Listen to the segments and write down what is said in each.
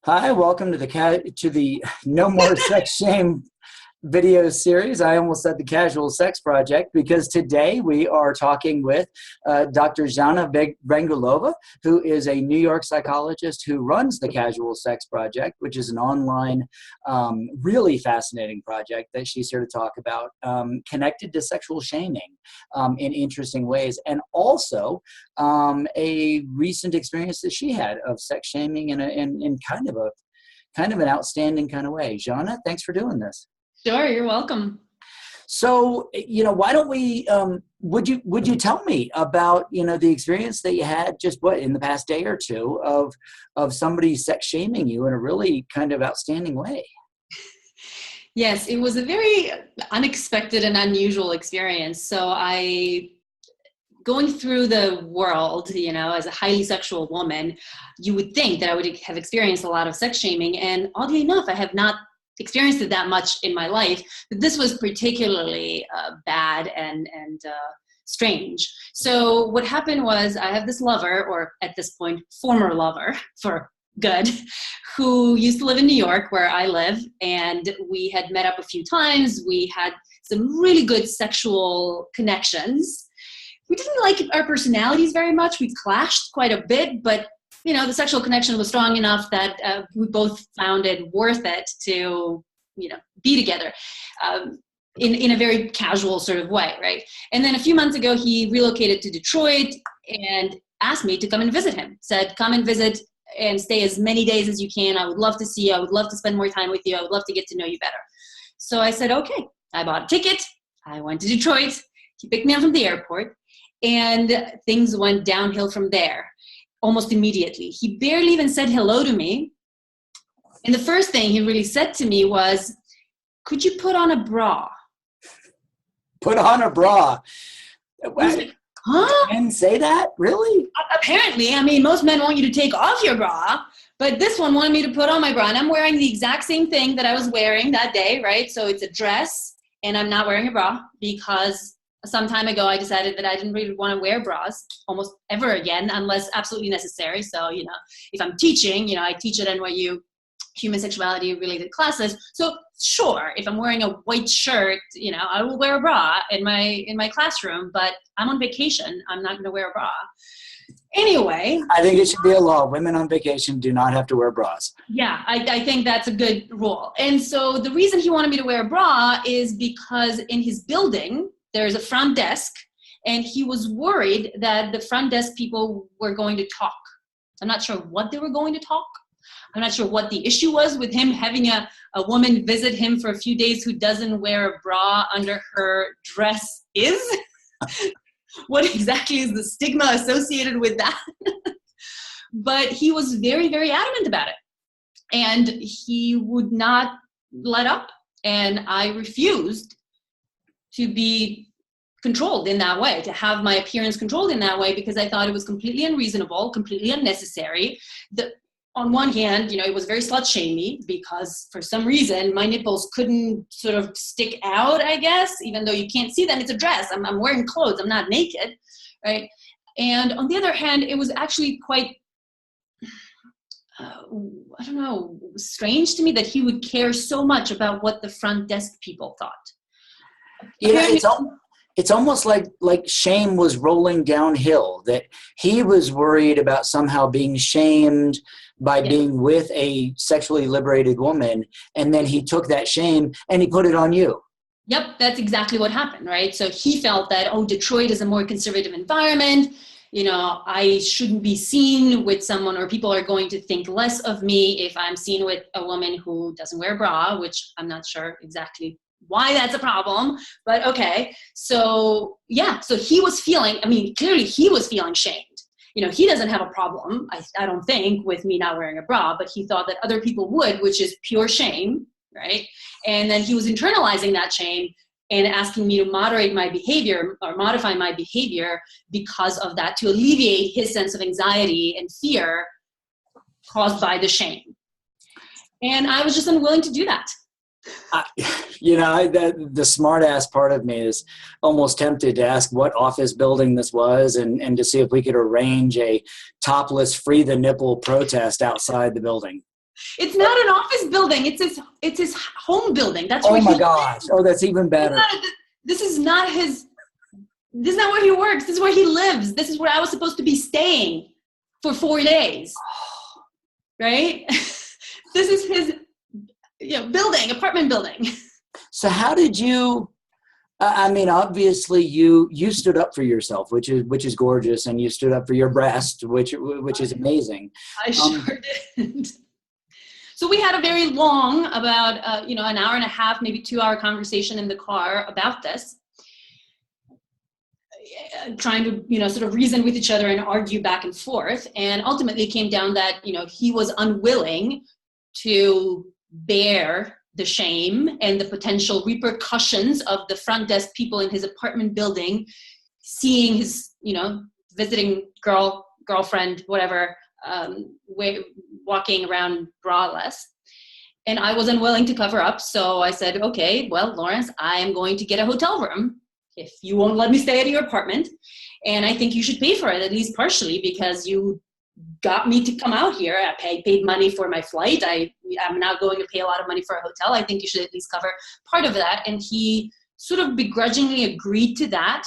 Hi, welcome to the No More Sex Shame video series. I almost said the Casual Sex Project because today we are talking with Dr. Zhana Vrangalova, who is a New York psychologist who runs the Casual Sex Project, which is an online, really fascinating project that she's here to talk about, connected to sexual shaming in interesting ways, and also a recent experience that she had of sex shaming in kind of an outstanding kind of way. Zhana, thanks for doing this. Sure, you're welcome. So, why don't we, would you tell me about, the experience that you had just in the past day or two of somebody sex shaming you in a really kind of outstanding way? Yes, it was a very unexpected and unusual experience. Going through the world, as a highly sexual woman, you would think that I would have experienced a lot of sex shaming. And oddly enough, I have not experienced it that much in my life, but this was particularly bad and strange. So what happened was I have this lover, or at this point, former lover for good, who used to live in New York where I live, and we had met up a few times. We had some really good sexual connections. We didn't like our personalities very much. We clashed quite a bit, but the sexual connection was strong enough that we both found it worth it to, be together in a very casual sort of way, right? And then a few months ago, he relocated to Detroit and asked me to come and visit him. Said, come and visit and stay as many days as you can. I would love to see you. I would love to spend more time with you. I would love to get to know you better. So I said, okay. I bought a ticket. I went to Detroit. He picked me up from the airport, and things went downhill from there. Almost immediately. He barely even said hello to me. And the first thing he really said to me was, could you put on a bra? Put on a bra? I was like, huh? Men say that? Really? Apparently. Most men want you to take off your bra, but this one wanted me to put on my bra. And I'm wearing the exact same thing that I was wearing that day, right? So it's a dress, and I'm not wearing a bra because some time ago, I decided that I didn't really want to wear bras almost ever again, unless absolutely necessary. So, if I'm teaching, I teach at NYU human sexuality related classes. So sure, if I'm wearing a white shirt, I will wear a bra in my classroom, but I'm on vacation. I'm not going to wear a bra. Anyway. I think it should be a law. Women on vacation do not have to wear bras. Yeah, I think that's a good rule. And so the reason he wanted me to wear a bra is because in his building, there's a front desk, and he was worried that the front desk people were going to talk. I'm not sure what they were going to talk. I'm not sure what the issue was with him having a woman visit him for a few days who doesn't wear a bra under her dress is. What exactly is the stigma associated with that? But he was very, very adamant about it. And he would not let up. And I refused to be controlled in that way, to have my appearance controlled in that way, because I thought it was completely unreasonable, completely unnecessary. On one hand, it was very slut-shamey because for some reason my nipples couldn't sort of stick out, I guess, even though you can't see them. It's a dress. I'm wearing clothes. I'm not naked, right? And on the other hand, it was actually quite, strange to me that he would care so much about what the front desk people thought. It's almost like shame was rolling downhill, that he was worried about somehow being shamed by being with a sexually liberated woman, and then he took that shame and he put it on you. Yep, that's exactly what happened, right? So he felt that, Detroit is a more conservative environment. I shouldn't be seen with someone, or people are going to think less of me if I'm seen with a woman who doesn't wear a bra, which I'm not sure exactly why that's a problem, but okay. So he was feeling, clearly he was feeling shamed. He doesn't have a problem, I don't think, with me not wearing a bra, but he thought that other people would, which is pure shame, right? And then he was internalizing that shame and asking me to moderate my behavior or modify my behavior because of that, to alleviate his sense of anxiety and fear caused by the shame. And I was just unwilling to do that. The smart ass part of me is almost tempted to ask what office building this was and to see if we could arrange a topless free the nipple protest outside the building. It's not an office building. It's his home building. That's where Oh my gosh. Oh, that's even better. This is not where he works. This is where he lives. This is where I was supposed to be staying for 4 days. Right? This is his apartment building. So how did you, I mean, obviously you stood up for yourself, which is gorgeous, and you stood up for your breast, which is amazing. I sure did. So we had a very long, about an hour and a half, maybe 2-hour conversation in the car about this, trying to sort of reason with each other and argue back and forth. And ultimately it came down that he was unwilling to bear the shame and the potential repercussions of the front desk people in his apartment building seeing his visiting girlfriend, whatever, walking around braless. And I was unwilling to cover up. So I said, okay, well, Lawrence, I am going to get a hotel room if you won't let me stay at your apartment. And I think you should pay for it, at least partially, because you got me to come out here. I paid money for my flight. I'm not going to pay a lot of money for a hotel. I think you should at least cover part of that. And he sort of begrudgingly agreed to that.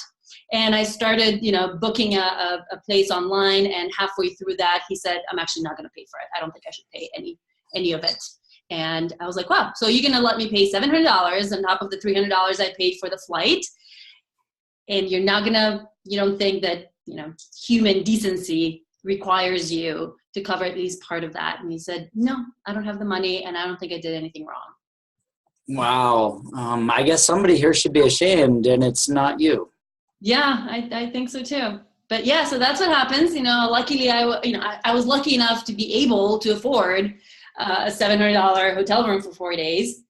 And I started, booking a place online, and halfway through that, he said, I'm actually not going to pay for it. I don't think I should pay any of it. And I was like, wow, so you're going to let me pay $700 on top of the $300 I paid for the flight. And you're not going to, you don't think that, human decency requires you to cover at least part of that. And he said, no, I don't have the money, and I don't think I did anything wrong. Wow. I guess somebody here should be ashamed, and it's not you. Yeah, I think so too. But yeah, so that's what happens. Luckily I was lucky enough to be able to afford a $700 hotel room for 4 days.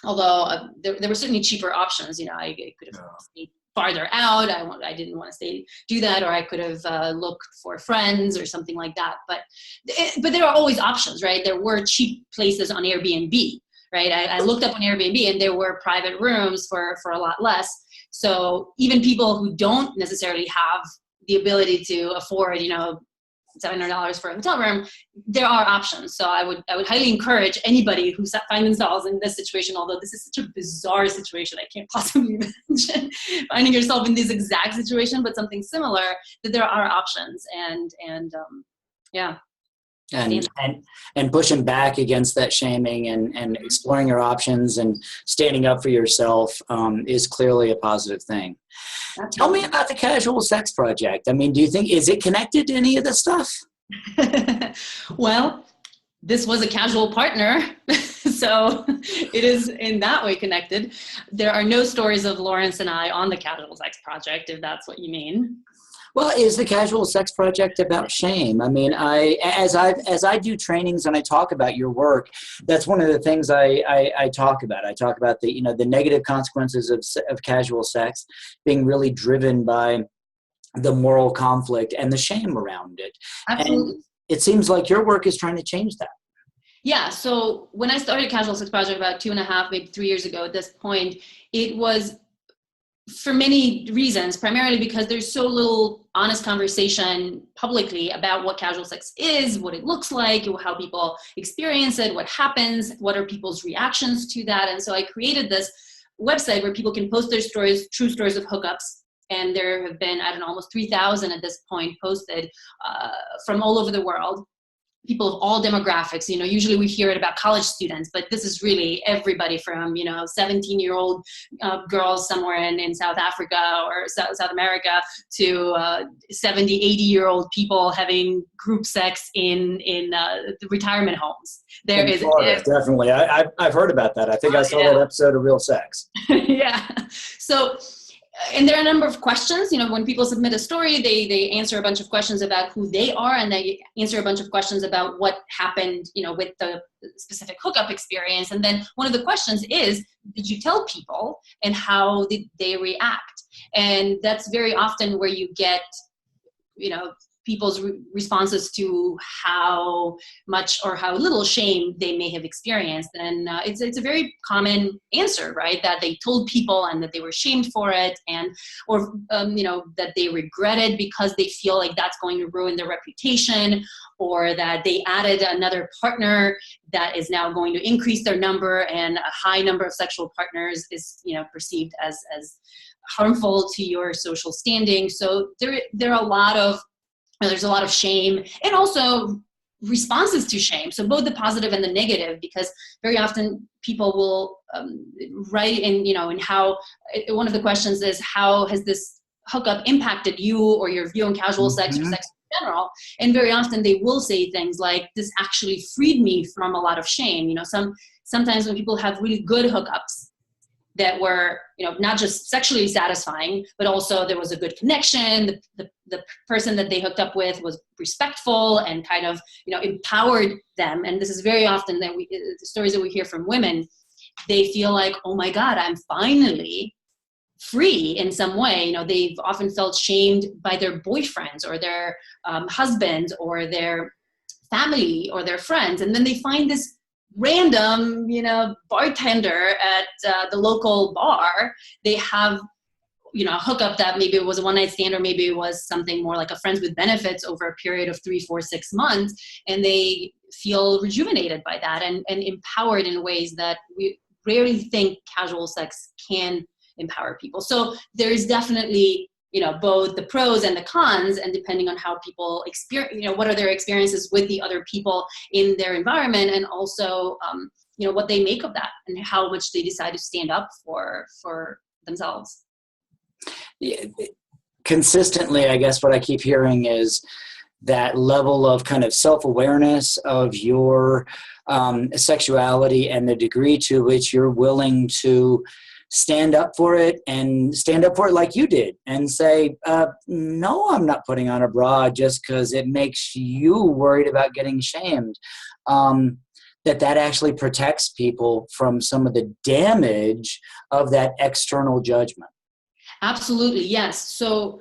Although there were certainly cheaper options. I could have stayed farther out. I didn't want to do that, or I could have looked for friends or something like that. But there are always options, right? There were cheap places on Airbnb, right? I looked up on Airbnb, and there were private rooms for a lot less. So even people who don't necessarily have the ability to afford, $700 for a hotel room, there are options. So I would highly encourage anybody who find themselves in this situation, although this is such a bizarre situation, I can't possibly imagine finding yourself in this exact situation, but something similar, that there are options. And pushing back against that shaming and exploring your options and standing up for yourself is clearly a positive thing. Tell me about the Casual Sex Project. I mean, do you think, is it connected to any of this stuff? Well, this was a casual partner, so it is in that way connected. There are no stories of Lawrence and I on the Casual Sex Project, if that's what you mean. Well, is the Casual Sex Project about shame? I mean, as I do trainings and I talk about your work, that's one of the things I talk about. I talk about the negative consequences of casual sex being really driven by the moral conflict and the shame around it. Absolutely. And it seems like your work is trying to change that. Yeah. So when I started Casual Sex Project about 2.5, maybe 3 years ago at this point, it was for many reasons, primarily because there's so little honest conversation publicly about what casual sex is, what it looks like, how people experience it, what happens, what are people's reactions to that. And so I created this website where people can post their stories, true stories of hookups. And there have been, almost 3,000 at this point posted from all over the world. People of all demographics. Usually we hear it about college students, but this is really everybody from, 17-year-old girls somewhere in South Africa or South America to 70, 80-year-old people having group sex in the retirement homes. There is Florida, definitely. I've heard about that. I think I saw that episode of Real Sex. Yeah. So, and there are a number of questions. When people submit a story, they answer a bunch of questions about who they are, and they answer a bunch of questions about what happened, with the specific hookup experience. And then one of the questions is, did you tell people, and how did they react? And that's very often where you get, people's responses to how much or how little shame they may have experienced. And it's a very common answer, right? That they told people and that they were shamed for it, and or that they regretted because they feel like that's going to ruin their reputation, or that they added another partner that is now going to increase their number, and a high number of sexual partners is perceived as harmful to your social standing. So there are a lot of there's a lot of shame, and also responses to shame. So both the positive and the negative, because very often people will write in how one of the questions is, how has this hookup impacted you or your view on casual sex or sex in general? And very often they will say things like, this actually freed me from a lot of shame. Sometimes when people have really good hookups that were, not just sexually satisfying, but also there was a good connection. The person that they hooked up with was respectful and kind of, empowered them. And this is very often that the stories that we hear from women, they feel like, oh my God, I'm finally free in some way. They've often felt shamed by their boyfriends or their husbands or their family or their friends. And then they find this random, bartender at the local bar. They have, a hookup that maybe it was a one-night stand, or maybe it was something more like a friends with benefits over a period of 3, 4, 6 months. And they feel rejuvenated by that and empowered in ways that we rarely think casual sex can empower people. So there's definitely, both the pros and the cons, and depending on how people experience, what are their experiences with the other people in their environment, and also, what they make of that and how much they decide to stand up for themselves. Yeah, consistently, I guess what I keep hearing is that level of kind of self-awareness of your sexuality and the degree to which you're willing to stand up for it, and stand up for it like you did, and say, no, I'm not putting on a bra just because it makes you worried about getting shamed. That actually protects people from some of the damage of that external judgment. Absolutely, yes. So,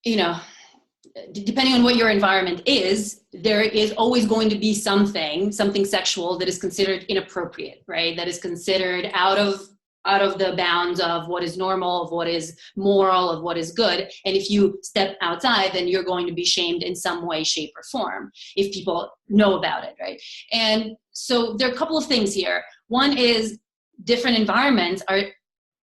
depending on what your environment is, there is always going to be something sexual that is considered inappropriate, right? That is considered out of the bounds of what is normal, of what is moral, of what is good. And if you step outside, then you're going to be shamed in some way, shape, or form if people know about it, right? And so there are a couple of things here. One is different environments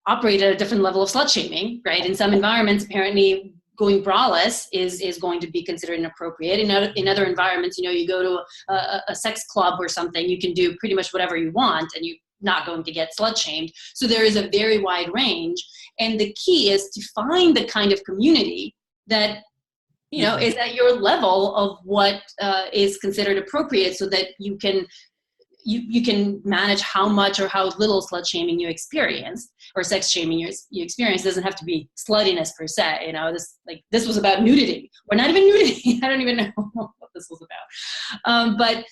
operate at a different level of slut shaming, right? In some environments, apparently going braless is going to be considered inappropriate. In other environments, you go to a sex club or something, you can do pretty much whatever you want, and you're not going to get slut shamed. So there is a very wide range. And the key is to find the kind of community that, is at your level of what is considered appropriate, so that you can manage how much or how little slut shaming you experience, or sex shaming you experience. It doesn't have to be sluttiness per se. This was about nudity, or not even nudity. I don't even know what this was about. But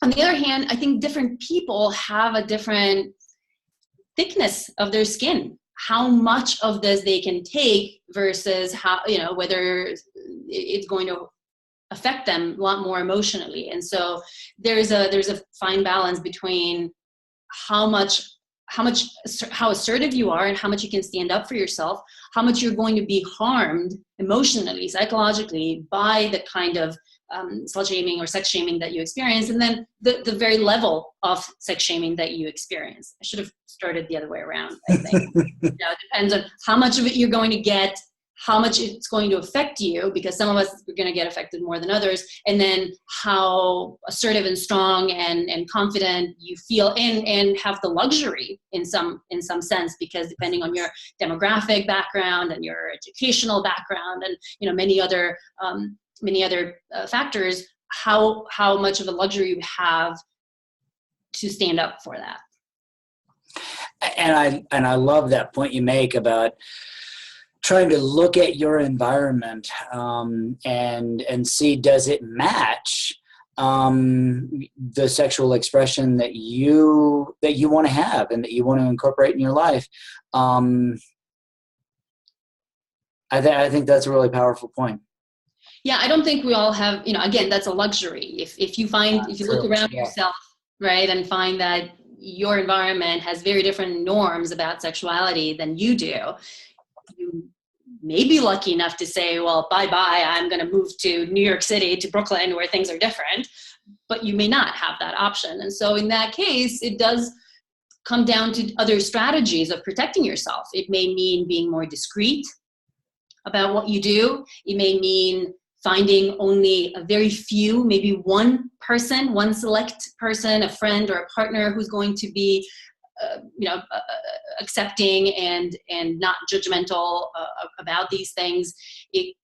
on the other hand, I think different people have a different thickness of their skin, how much of this they can take versus how, whether it's going to affect them a lot more emotionally. And so there's a fine balance between how assertive you are and how much you can stand up for yourself, how much you're going to be harmed emotionally, psychologically by the kind of slut shaming or sex shaming that you experience, and then the very level of sex shaming that you experience. I should have started the other way around, I think. It depends on how much of it you're going to get, how much it's going to affect you, because some of us are going to get affected more than others, and then how assertive and strong and confident you feel and have the luxury in some sense, because depending on your demographic background and your educational background and many other factors, how much of a luxury you have to stand up for that. And I love that point you make about trying to look at your environment and see, does it match the sexual expression that you want to have and that you want to incorporate in your life. I think that's a really powerful point. Yeah, I don't think we all have, again, that's a luxury. If you look True. around Yeah. yourself, right, and find that your environment has very different norms about sexuality than you do, you may be lucky enough to say, well, bye-bye, I'm going to move to New York City, to Brooklyn, where things are different, but you may not have that option. And so in that case, it does come down to other strategies of protecting yourself. It may mean being more discreet about what you do. It may mean finding only a very few, maybe one person, one select person, a friend or a partner who's going to be accepting and not judgmental about these things. It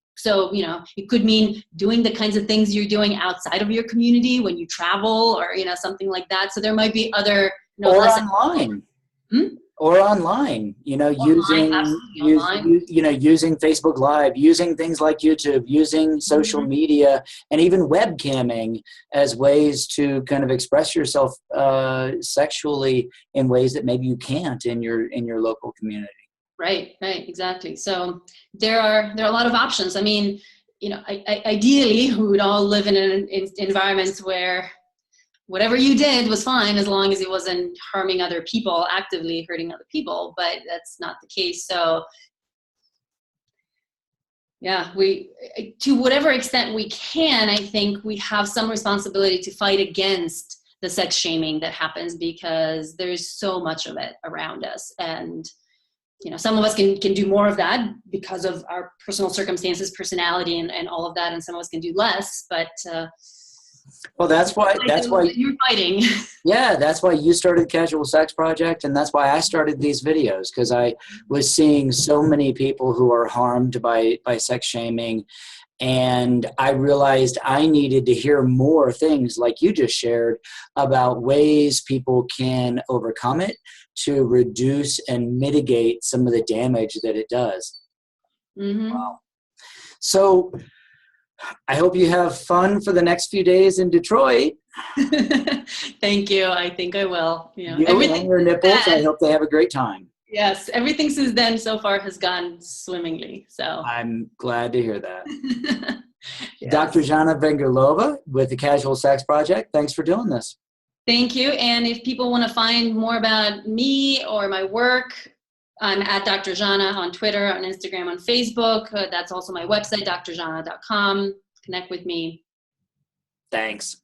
could mean doing the kinds of things you're doing outside of your community when you travel, or something like that. So there might be other Or less. online. Hmm? Or online, Online, absolutely online. using Facebook Live, using things like YouTube, using social Mm-hmm. media, and even webcamming as ways to kind of express yourself sexually in ways that maybe you can't in your local community. Right, exactly. So there are a lot of options. I mean, ideally, we would all live in environments where whatever you did was fine, as long as it wasn't harming other people, actively hurting other people. But that's not the case. So yeah, to whatever extent we can, I think we have some responsibility to fight against the sex shaming that happens, because there's so much of it around us. And some of us can do more of that because of our personal circumstances, personality, and all of that, and some of us can do less. But Well, that's why you're fighting. yeah, that's why you started Casual Sex Project, and that's why I started these videos, because I was seeing so many people who are harmed by sex shaming, and I realized I needed to hear more things like you just shared about ways people can overcome it to reduce and mitigate some of the damage that it does. Mm-hmm. Wow. So I hope you have fun for the next few days in Detroit. Thank you. I think I will. You Everything and your since nipples, I then, hope they have a great time. yes, everything since then so far has gone swimmingly. So I'm glad to hear that. Dr. yes. Zhana Vrangalova with the Casual Sex Project, thanks for doing this. Thank you. And if people want to find more about me or my work, I'm at Dr. Zhana on Twitter, on Instagram, on Facebook. That's also my website, drjhana.com. Connect with me. Thanks.